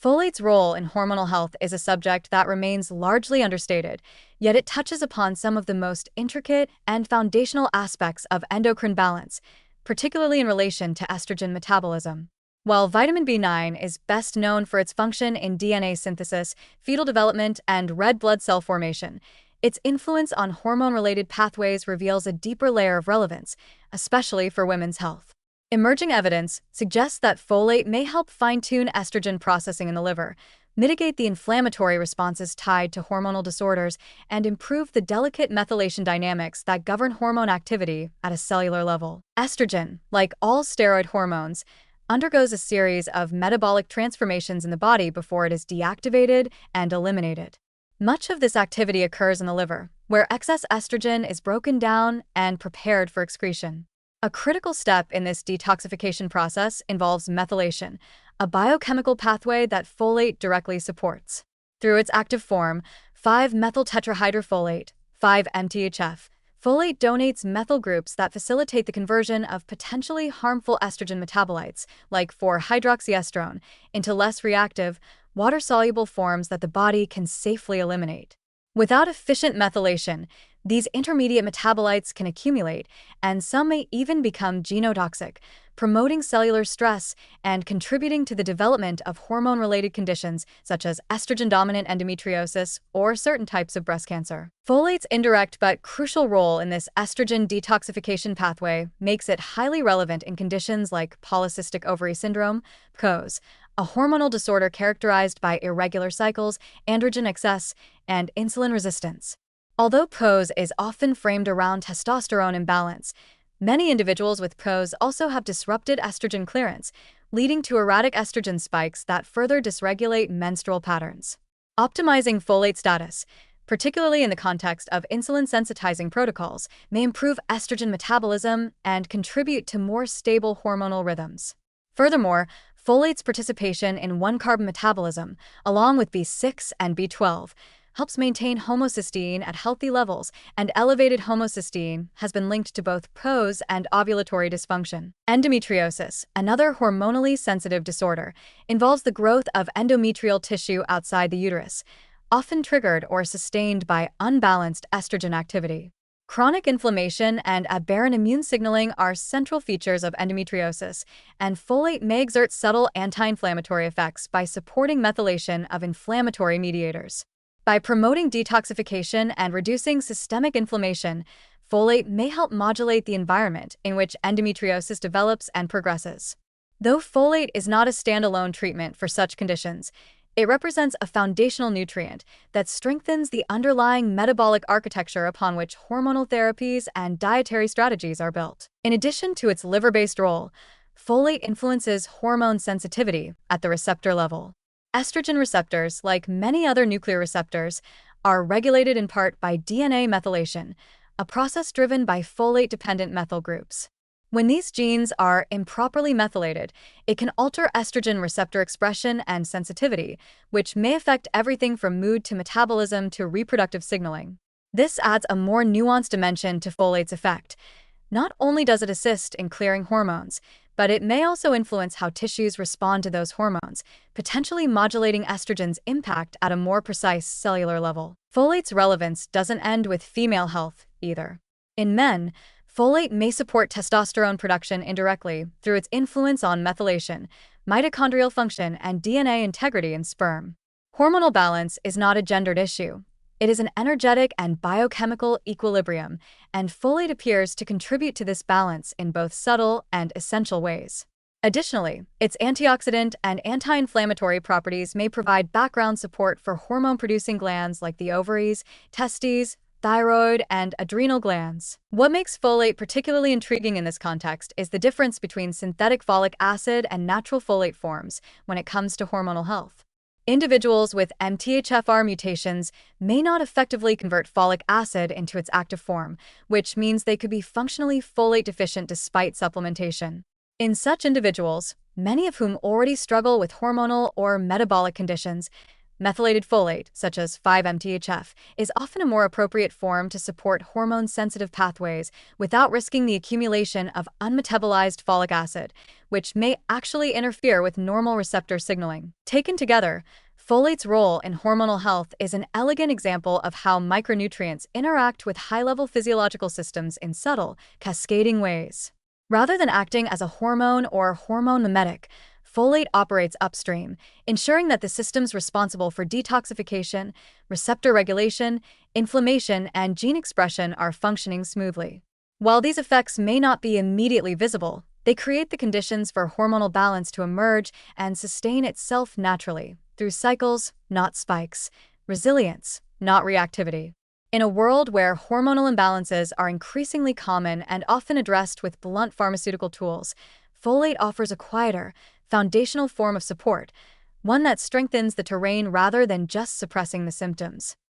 Folate's role in hormonal health is a subject that remains largely understated, yet it touches upon some of the most intricate and foundational aspects of endocrine balance, particularly in relation to estrogen metabolism. While vitamin B9 is best known for its function in DNA synthesis, fetal development, and red blood cell formation, its influence on hormone-related pathways reveals a deeper layer of relevance, especially for women's health. Emerging evidence suggests that folate may help fine-tune estrogen processing in the liver, mitigate the inflammatory responses tied to hormonal disorders, and improve the delicate methylation dynamics that govern hormone activity at a cellular level. Estrogen, like all steroid hormones, undergoes a series of metabolic transformations in the body before it is deactivated and eliminated. Much of this activity occurs in the liver, where excess estrogen is broken down and prepared for excretion. A critical step in this detoxification process involves methylation, a biochemical pathway that folate directly supports. Through its active form, 5-methyltetrahydrofolate, 5-MTHF, folate donates methyl groups that facilitate the conversion of potentially harmful estrogen metabolites, like 4-hydroxyestrone, into less reactive, water-soluble forms that the body can safely eliminate. Without efficient methylation, these intermediate metabolites can accumulate, and some may even become genotoxic, promoting cellular stress and contributing to the development of hormone-related conditions such as estrogen-dominant endometriosis or certain types of breast cancer. Folate's indirect but crucial role in this estrogen detoxification pathway makes it highly relevant in conditions like polycystic ovary syndrome, PCOS, a hormonal disorder characterized by irregular cycles, androgen excess, and insulin resistance. Although PCOS is often framed around testosterone imbalance, many individuals with PCOS also have disrupted estrogen clearance, leading to erratic estrogen spikes that further dysregulate menstrual patterns. Optimizing folate status, particularly in the context of insulin-sensitizing protocols, may improve estrogen metabolism and contribute to more stable hormonal rhythms. Furthermore, folate's participation in 1-carbon metabolism, along with B6 and B12, helps maintain homocysteine at healthy levels, and elevated homocysteine has been linked to both PCOS and ovulatory dysfunction. Endometriosis, another hormonally sensitive disorder, involves the growth of endometrial tissue outside the uterus, often triggered or sustained by unbalanced estrogen activity. Chronic inflammation and aberrant immune signaling are central features of endometriosis, and folate may exert subtle anti-inflammatory effects by supporting methylation of inflammatory mediators. By promoting detoxification and reducing systemic inflammation, folate may help modulate the environment in which endometriosis develops and progresses. Though folate is not a standalone treatment for such conditions, it represents a foundational nutrient that strengthens the underlying metabolic architecture upon which hormonal therapies and dietary strategies are built. In addition to its liver-based role, folate influences hormone sensitivity at the receptor level. Estrogen receptors, like many other nuclear receptors, are regulated in part by DNA methylation, a process driven by folate-dependent methyl groups. When these genes are improperly methylated, it can alter estrogen receptor expression and sensitivity, which may affect everything from mood to metabolism to reproductive signaling. This adds a more nuanced dimension to folate's effect. Not only does it assist in clearing hormones, but it may also influence how tissues respond to those hormones, potentially modulating estrogen's impact at a more precise cellular level. Folate's relevance doesn't end with female health, either. In men, folate may support testosterone production indirectly through its influence on methylation, mitochondrial function, and DNA integrity in sperm. Hormonal balance is not a gendered issue. It is an energetic and biochemical equilibrium, and folate appears to contribute to this balance in both subtle and essential ways. Additionally, its antioxidant and anti-inflammatory properties may provide background support for hormone-producing glands like the ovaries, testes, thyroid, and adrenal glands. What makes folate particularly intriguing in this context is the difference between synthetic folic acid and natural folate forms when it comes to hormonal health. Individuals with MTHFR mutations may not effectively convert folic acid into its active form, which means they could be functionally folate deficient despite supplementation. In such individuals, many of whom already struggle with hormonal or metabolic conditions, Methylated folate, such as 5-MTHF, is often a more appropriate form to support hormone-sensitive pathways without risking the accumulation of unmetabolized folic acid, which may actually interfere with normal receptor signaling. Taken together, folate's role in hormonal health is an elegant example of how micronutrients interact with high-level physiological systems in subtle, cascading ways. Rather than acting as a hormone or hormone mimetic, folate operates upstream, ensuring that the systems responsible for detoxification, receptor regulation, inflammation, and gene expression are functioning smoothly. While these effects may not be immediately visible, they create the conditions for hormonal balance to emerge and sustain itself naturally, through cycles, not spikes, resilience, not reactivity. In a world where hormonal imbalances are increasingly common and often addressed with blunt pharmaceutical tools, folate offers a quieter, foundational form of support, one that strengthens the terrain rather than just suppressing the symptoms.